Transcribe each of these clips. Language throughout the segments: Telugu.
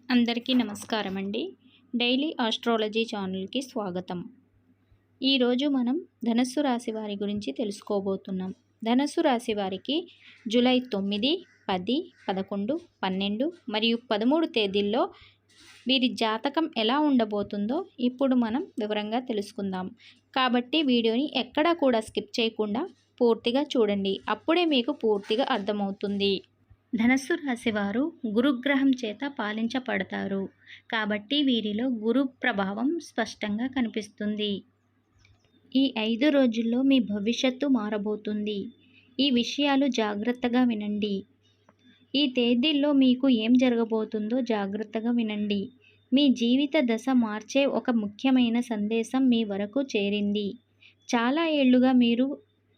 అందరికీ నమస్కారం అండి. డైలీ ఆస్ట్రాలజీ ఛానల్‌కి స్వాగతం. ఈరోజు మనం ధనస్సు రాశి వారి గురించి తెలుసుకోబోతున్నాం. ధనస్సు రాశి వారికి జూలై 9, 10, 11, 12 మరియు 13 తేదీల్లో వీరి జాతకం ఎలా ఉండబోతుందో ఇప్పుడు మనం వివరంగా తెలుసుకుందాం. కాబట్టి వీడియోని ఎక్కడా కూడా స్కిప్ చేయకుండా పూర్తిగా చూడండి. అప్పుడే మీకు పూర్తిగా అర్థమవుతుంది. ధనస్సు రాశివారు గురుగ్రహం చేత పాలించబడతారు కాబట్టి వీరిలో గురు ప్రభావం స్పష్టంగా కనిపిస్తుంది. ఈ 5 రోజుల్లో మీ భవిష్యత్తు మారబోతుంది. ఈ విషయాలు జాగ్రత్తగా వినండి. ఈ తేదీల్లో మీకు ఏం జరగబోతుందో జాగ్రత్తగా వినండి. మీ జీవిత దశ మార్చే ఒక ముఖ్యమైన సందేశం మీ వరకు చేరింది. చాలా ఏళ్లుగా మీరు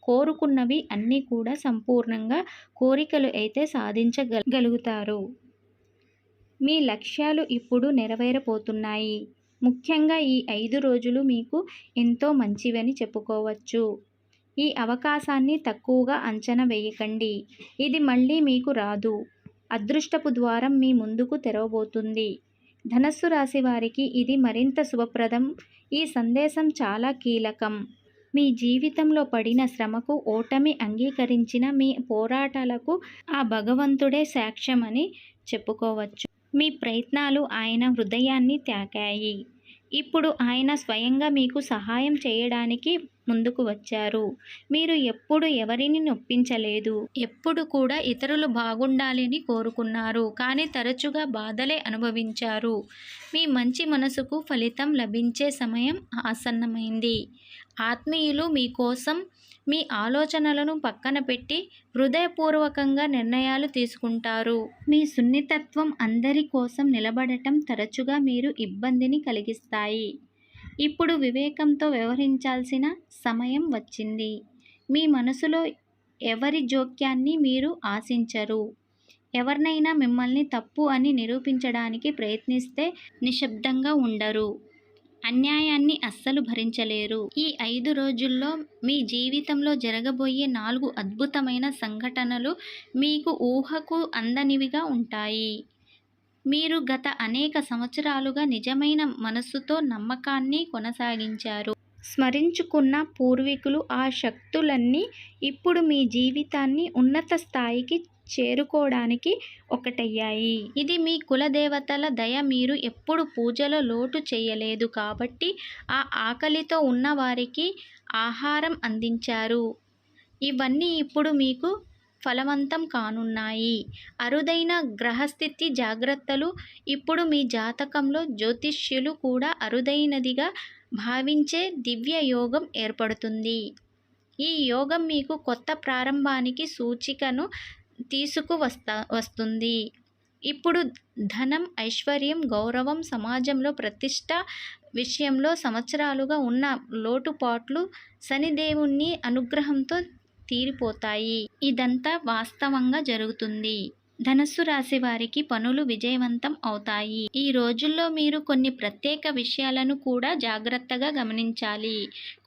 కోరుకున్నవి అన్నీ కూడా సంపూర్ణంగా కోరికలు అయితే సాధించగలుగుతారు. మీ లక్ష్యాలు ఇప్పుడు నెరవేరబోతున్నాయి. ముఖ్యంగా ఈ 5 రోజులు మీకు ఎంతో మంచివని చెప్పుకోవచ్చు. ఈ అవకాశాన్ని తక్కువగా అంచనా వేయకండి. ఇది మళ్ళీ మీకు రాదు. అదృష్టపు ద్వారం మీ ముందుకు తెరవబోతుంది. ధనస్సు రాశి వారికి ఇది మరింత శుభప్రదం. ఈ సందేశం చాలా కీలకం. మీ జీవితంలో పడిన శ్రమకు, ఓటమి అంగీకరించిన మీ పోరాటాలకు ఆ భగవంతుడే సాక్ష్యమని చెప్పుకోవచ్చు. మీ ప్రయత్నాలు ఆయన హృదయాన్ని తాకాయి. ఇప్పుడు ఆయన స్వయంగా మీకు సహాయం చేయడానికి ముందుకు వచ్చారు. మీరు ఎప్పుడు ఎవరిని నొప్పించలేదు. ఎప్పుడు కూడా ఇతరులు బాగుండాలని కోరుకున్నారు. కానీ తరచుగా బాధలే అనుభవించారు. మీ మంచి మనసుకు ఫలితం లభించే సమయం ఆసన్నమైంది. ఆత్మీయులు మీకోసం మీ ఆలోచనలను పక్కన పెట్టి హృదయపూర్వకంగా నిర్ణయాలు తీసుకుంటారు. మీ సున్నితత్వం అందరి కోసం నిలబడటం తరచుగా మీరు ఇబ్బందిని కలిగిస్తాయి. ఇప్పుడు వివేకంతో వ్యవహరించాల్సిన సమయం వచ్చింది. మీ మనసులో ఎవరి జోక్యాన్ని మీరు ఆశించరు. ఎవరినైనా మిమ్మల్ని తప్పు అని నిరూపించడానికి ప్రయత్నిస్తే నిశ్శబ్దంగా ఉండరు. అన్యాయాన్ని అస్సలు భరించలేరు. ఈ 5 రోజుల్లో మీ జీవితంలో జరగబోయే 4 అద్భుతమైన సంఘటనలు మీకు ఊహకు అందనివిగా ఉంటాయి. మీరు గత అనేక సంవత్సరాలుగా నిజమైన మనస్సుతో నమ్మకాన్ని కొనసాగించారు. స్మరించుకున్న పూర్వీకులు ఆ శక్తులన్నీ ఇప్పుడు మీ జీవితాన్ని ఉన్నత స్థాయికి చేరుకోవడానికి ఒకటయ్యాయి. ఇది మీ కులదేవతల దయ. మీరు ఎప్పుడు పూజలో లోటు చేయలేదు కాబట్టి ఆ ఆకలితో ఉన్నవారికి ఆహారం అందించారు. ఇవన్నీ ఇప్పుడు మీకు ఫలవంతం కానున్నాయి. అరుదైన గ్రహస్థితి జాగ్రత్తలు. ఇప్పుడు మీ జాతకంలో జ్యోతిష్యులు కూడా అరుదైనదిగా భావించే దివ్య యోగం ఏర్పడుతుంది. ఈ యోగం మీకు కొత్త ప్రారంభానికి సూచికను వస్తుంది. ఇప్పుడు ధనం, ఐశ్వర్యం, గౌరవం, సమాజంలో ప్రతిష్ట విషయంలో సంవత్సరాలుగా ఉన్న లోటుపాట్లు శనిదేవుని అనుగ్రహంతో తీరిపోతాయి. ఇదంతా వాస్తవంగా జరుగుతుంది. ధనస్సు రాశి వారికి పనులు విజయవంతం అవుతాయి. ఈ రోజుల్లో మీరు కొన్ని ప్రత్యేక విషయాలను కూడా జాగ్రత్తగా గమనించాలి.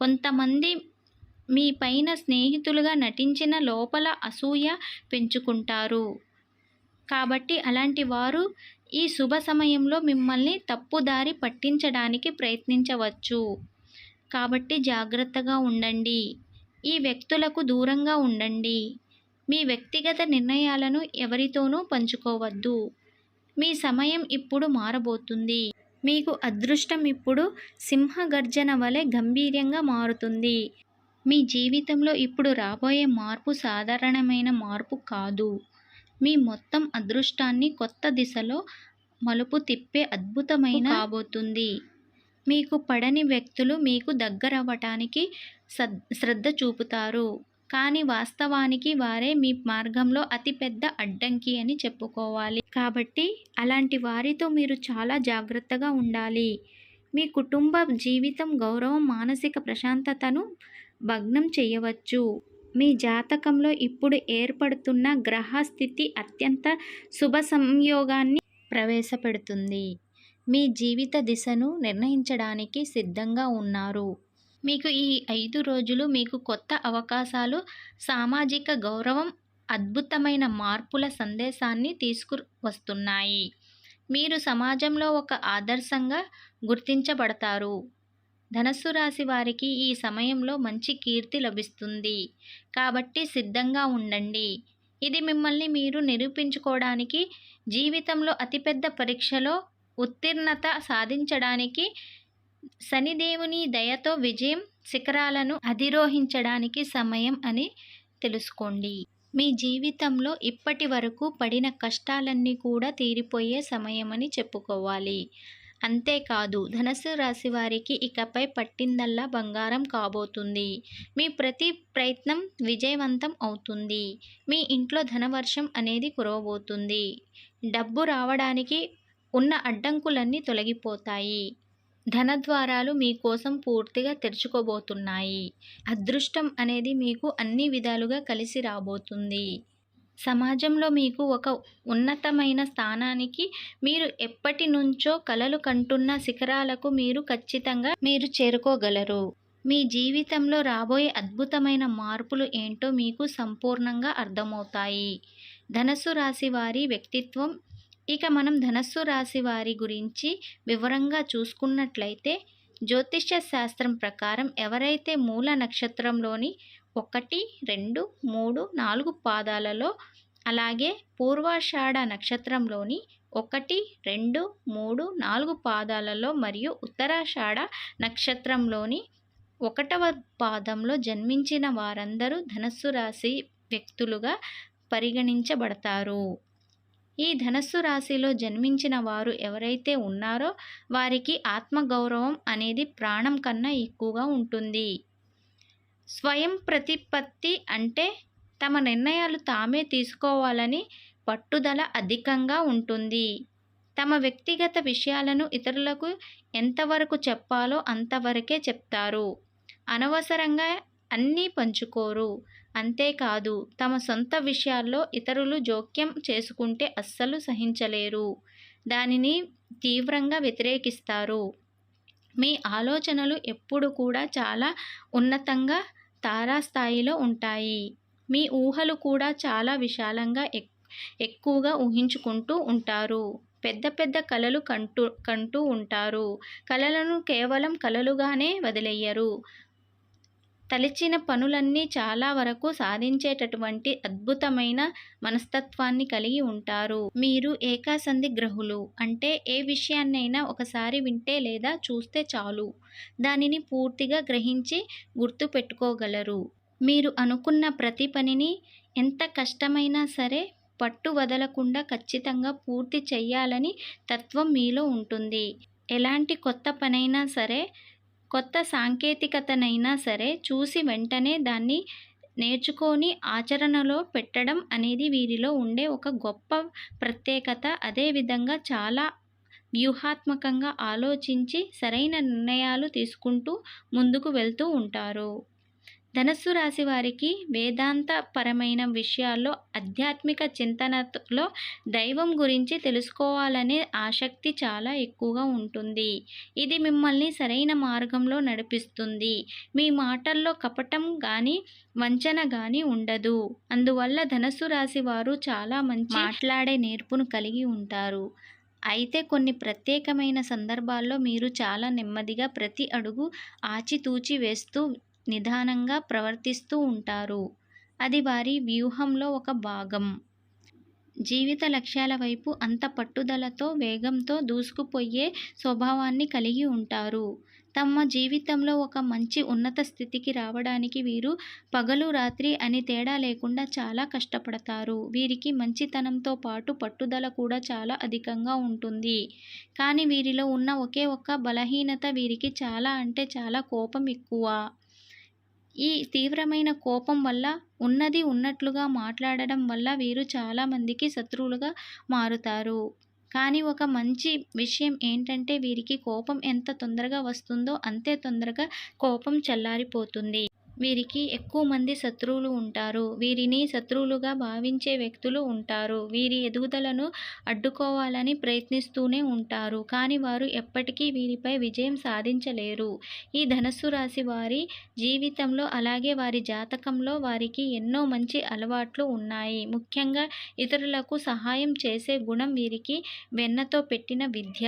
కొంతమంది మీ పైన స్నేహితులుగా నటించిన లోపల అసూయ పెంచుకుంటారు. కాబట్టి అలాంటి వారు ఈ శుభ సమయంలో మిమ్మల్ని తప్పుదారి పట్టించడానికి ప్రయత్నించవచ్చు. కాబట్టి జాగ్రత్తగా ఉండండి. ఈ వ్యక్తులకు దూరంగా ఉండండి. మీ వ్యక్తిగత నిర్ణయాలను ఎవరితోనూ పంచుకోవద్దు. మీ సమయం ఇప్పుడు మారబోతుంది. మీకు అదృష్టం ఇప్పుడు సింహగర్జన వలె గంభీరంగా మారుతుంది. మీ జీవితంలో ఇప్పుడు రాబోయే మార్పు సాధారణమైన మార్పు కాదు. మీ మొత్తం అదృష్టాన్ని కొత్త దిశలో మలుపు తిప్పే అద్భుతమైన కాబోతుంది. మీకు పడని వ్యక్తులు మీకు దగ్గరవ్వటానికి శ్రద్ధ చూపుతారు. కానీ వాస్తవానికి వారే మీ మార్గంలో అతిపెద్ద అడ్డంకి అని చెప్పుకోవాలి. కాబట్టి అలాంటి వారితో మీరు చాలా జాగ్రత్తగా ఉండాలి. మీ కుటుంబ జీవితం, గౌరవం, మానసిక ప్రశాంతతను భగ్నం చేయవచ్చు. మీ జాతకంలో ఇప్పుడు ఏర్పడుతున్న గ్రహస్థితి అత్యంత శుభ సంయోగాన్ని ప్రవేశపెడుతుంది. మీ జీవిత దిశను నిర్ణయించడానికి సిద్ధంగా ఉన్నారు. మీకు ఈ 5 రోజులు మీకు కొత్త అవకాశాలు, సామాజిక గౌరవం, అద్భుతమైన మార్పుల సందేశాన్ని తీసుకువస్తున్నాయి. మీరు సమాజంలో ఒక ఆదర్శంగా గుర్తించబడతారు. ధనస్సు రాశి వారికి ఈ సమయంలో మంచి కీర్తి లభిస్తుంది. కాబట్టి సిద్ధంగా ఉండండి. ఇది మిమ్మల్ని మీరు నిరూపించుకోవడానికి, జీవితంలో అతిపెద్ద పరీక్షలో ఉత్తీర్ణత సాధించడానికి, శనిదేవుని దయతో విజయం శిఖరాలను అధిరోహించడానికి సమయం అని తెలుసుకోండి. మీ జీవితంలో ఇప్పటి వరకు పడిన కష్టాలన్నీ కూడా తీరిపోయే సమయమని చెప్పుకోవాలి. అంతేకాదు ధనుస్సు రాశి వారికి ఇకపై పట్టిందల్లా బంగారం కాబోతుంది. మీ ప్రతి ప్రయత్నం విజయవంతం అవుతుంది. మీ ఇంట్లో ధనవర్షం అనేది కురవబోతుంది. డబ్బు రావడానికి ఉన్న అడ్డంకులన్నీ తొలగిపోతాయి. ధనద్వారాలు మీకోసం పూర్తిగా తెరుచుకోబోతున్నాయి. అదృష్టం అనేది మీకు అన్ని విధాలుగా కలిసి రాబోతుంది. సమాజంలో మీకు ఒక ఉన్నతమైన స్థానానికి, మీరు ఎప్పటి నుంచో కలలు కంటున్న శిఖరాలకు మీరు చేరుకోగలరు. మీ జీవితంలో రాబోయే అద్భుతమైన మార్పులు ఏంటో మీకు సంపూర్ణంగా అర్థమవుతాయి. ధనుస్సు రాశి వారి వ్యక్తిత్వం. ఇక మనం ధనుస్సు రాశి వారి గురించి వివరంగా చూసుకున్నట్లయితే, జ్యోతిష్య శాస్త్రం ప్రకారం ఎవరైతే మూల నక్షత్రంలోని 1, 2, 3, 4 పాదాలలో, అలాగే పూర్వాషాఢ నక్షత్రంలోని 1, 2, 3, 4 పాదాలలో మరియు ఉత్తరాషాఢ నక్షత్రంలోని 1వ పాదంలో జన్మించిన వారందరూ ధనుస్సు రాశి వ్యక్తులుగా పరిగణించబడతారు. ఈ ధనుస్సు రాశిలో జన్మించిన వారు ఎవరైతే ఉన్నారో వారికి ఆత్మగౌరవం అనేది ప్రాణం కన్నా ఎక్కువగా ఉంటుంది. స్వయం ప్రతిపత్తి అంటే తమ నిర్ణయాలు తామే తీసుకోవాలని పట్టుదల అధికంగా ఉంటుంది. తమ వ్యక్తిగత విషయాలను ఇతరులకు ఎంతవరకు చెప్పాలో అంతవరకే చెప్తారు. అనవసరంగా అన్నీ పంచుకోరు. అంతేకాదు తమ సొంత విషయాల్లో ఇతరులు జోక్యం చేసుకుంటే అస్సలు సహించలేరు. దానిని తీవ్రంగా వ్యతిరేకిస్తారు. మీ ఆలోచనలు ఎప్పుడు కూడా చాలా ఉన్నతంగా తారాస్థాయిలో ఉంటాయి. మీ ఊహలు కూడా చాలా విశాలంగా ఎక్కువగా ఊహించుకుంటూ ఉంటారు. పెద్ద పెద్ద కలలు కంటూ ఉంటారు. కలలను కేవలం కలలుగానే వదిలేయరు. తలచిన పనులన్నీ చాలా వరకు సాధించేటటువంటి అద్భుతమైన మనస్తత్వాన్ని కలిగి ఉంటారు. మీరు ఏకాసంధి గ్రహులు. అంటే ఏ విషయాన్నైనా ఒకసారి వింటే లేదా చూస్తే చాలు దానిని పూర్తిగా గ్రహించి గుర్తు పెట్టుకోగలరు. మీరు అనుకున్న ప్రతి పనిని ఎంత కష్టమైనా సరే పట్టు వదలకుండా ఖచ్చితంగా పూర్తి చెయ్యాలని తత్వం మీలో ఉంటుంది. ఎలాంటి కొత్త పనైనా సరే, కొత్త సాంకేతికతనైనా సరే చూసి వెంటనే దాన్ని నేర్చుకొని ఆచరణలో పెట్టడం అనేది వీరిలో ఉండే ఒక గొప్ప ప్రత్యేకత. అదేవిధంగా చాలా వ్యూహాత్మకంగా ఆలోచించి సరైన నిర్ణయాలు తీసుకుంటూ ముందుకు వెళ్తూ ఉంటారు. ధనుస్సు రాశి వారికి వేదాంత పరమైన విషయాల్లో, ఆధ్యాత్మిక చింతనలో దైవం గురించి తెలుసుకోవాలనే ఆసక్తి చాలా ఎక్కువగా ఉంటుంది. ఇది మిమ్మల్ని సరైన మార్గంలో నడిపిస్తుంది. మీ మాటల్లో కపటం కానీ వంచన కానీ ఉండదు. అందువల్ల ధనుస్సు రాశి వారు చాలా మంచి మాట్లాడే నేర్పును కలిగి ఉంటారు. అయితే కొన్ని ప్రత్యేకమైన సందర్భాల్లో మీరు చాలా నెమ్మదిగా ప్రతి అడుగు ఆచితూచి వేస్తూ నిదానంగా ప్రవర్తిస్తూ ఉంటారు. అది వారి వ్యూహంలో ఒక భాగం. జీవిత లక్ష్యాల వైపు అంత పట్టుదలతో, వేగంతో దూసుకుపోయే స్వభావాన్ని కలిగి ఉంటారు. తమ జీవితంలో ఒక మంచి ఉన్నత స్థితికి రావడానికి వీరు పగలు రాత్రి అని తేడా లేకుండా చాలా కష్టపడతారు. వీరికి మంచితనంతో పాటు పట్టుదల కూడా చాలా అధికంగా ఉంటుంది. కానీ వీరిలో ఉన్న ఒకే ఒక్క బలహీనత, వీరికి చాలా అంటే చాలా కోపం ఎక్కువ. ఈ తీవ్రమైన కోపం వల్ల, ఉన్నది ఉన్నట్లుగా మాట్లాడడం వల్ల వీరు చాలా మందికి శత్రువులుగా మారుతారు. కానీ ఒక మంచి విషయం ఏంటంటే వీరికి కోపం ఎంత తొందరగా వస్తుందో అంతే తొందరగా కోపం చల్లారిపోతుంది. వీరికి ఎక్కువ మంది శత్రువులు ఉంటారు. వీరిని శత్రువులుగా భావించే వ్యక్తులు ఉంటారు. వీరి ఎదుగుదలను అడ్డుకోవాలని ప్రయత్నిస్తూనే ఉంటారు. కానీ వారు ఎప్పటికీ వీరిపై విజయం సాధించలేరు. ఈ ధనస్సు రాశి వారి జీవితంలో అలాగే వారి జాతకంలో వారికి ఎన్నో మంచి అలవాట్లు ఉన్నాయి. ముఖ్యంగా ఇతరులకు సహాయం చేసే గుణం వీరికి వెన్నతో పెట్టిన విద్య.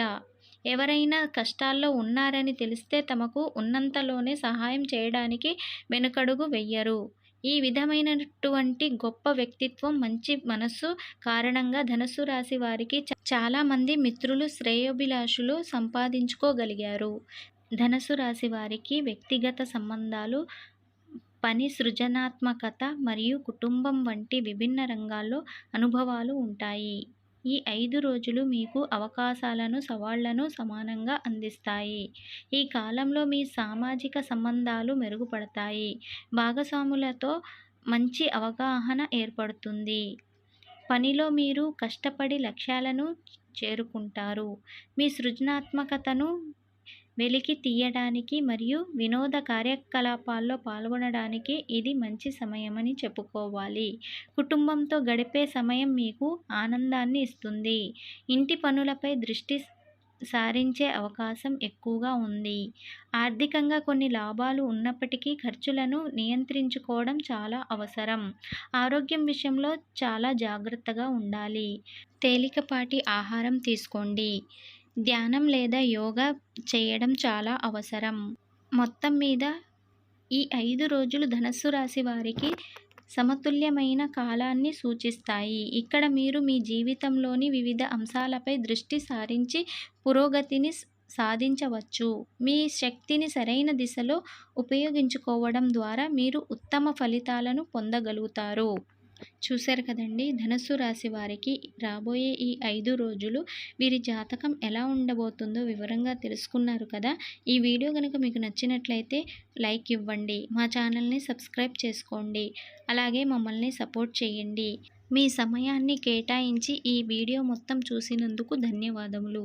ఎవరైనా కష్టాల్లో ఉన్నారని తెలిస్తే తమకు ఉన్నంతలోనే సహాయం చేయడానికి వెనుకడుగు వెయ్యరు. ఈ విధమైనటువంటి గొప్ప వ్యక్తిత్వం, మంచి మనస్సు కారణంగా ధనుస్సు రాశి వారికి చాలా మంది మిత్రులు, శ్రేయోభిలాషులు సంపాదించుకోగలిగారు. ధనుస్సు రాశి వారికి వ్యక్తిగత సంబంధాలు, పని, సృజనాత్మకత మరియు కుటుంబం వంటి విభిన్న రంగాల్లో అనుభవాలు ఉంటాయి. ఈ 5 రోజులు మీకు అవకాశాలను, సవాళ్లను సమానంగా అందిస్తాయి. ఈ కాలంలో మీ సామాజిక సంబంధాలు మెరుగుపడతాయి. భాగస్వాములతో మంచి అవగాహన ఏర్పడుతుంది. పనిలో మీరు కష్టపడి లక్ష్యాలను చేరుకుంటారు. మీ సృజనాత్మకతను వెలికి తీయడానికి మరియు వినోద కార్యకలాపాల్లో పాల్గొనడానికి ఇది మంచి సమయమని చెప్పుకోవాలి. కుటుంబంతో గడిపే సమయం మీకు ఆనందాన్ని ఇస్తుంది. ఇంటి పనులపై దృష్టి సారించే అవకాశం ఎక్కువగా ఉంది. ఆర్థికంగా కొన్ని లాభాలు ఉన్నప్పటికీ ఖర్చులను నియంత్రించుకోవడం చాలా అవసరం. ఆరోగ్యం విషయంలో చాలా జాగ్రత్తగా ఉండాలి. తేలికపాటి ఆహారం తీసుకోండి. ధ్యానం లేదా యోగా చేయడం చాలా అవసరం. మొత్తం మీద ఈ 5 రోజులు ధనుస్సు రాశి వారికి సమతుల్యమైన కాలాన్ని సూచిస్తాయి. ఇక్కడ మీరు మీ జీవితంలోని వివిధ అంశాలపై దృష్టి సారించి పురోగతిని సాధించవచ్చు. మీ శక్తిని సరైన దిశలో ఉపయోగించుకోవడం ద్వారా మీరు ఉత్తమ ఫలితాలను పొందగలుగుతారు. చూశారు కదండి, ధనుస్సు రాశి వారికి రాబోయే ఈ 5 రోజులు వీరి జాతకం ఎలా ఉండబోతుందో వివరంగా తెలుసుకున్నారు కదా. ఈ వీడియో కనుక మీకు నచ్చినట్లయితే లైక్ ఇవ్వండి. మా ఛానల్ని సబ్స్క్రైబ్ చేసుకోండి. అలాగే మమ్మల్ని సపోర్ట్ చేయండి. మీ సమయాన్ని కేటాయించి ఈ వీడియో మొత్తం చూసినందుకు ధన్యవాదములు.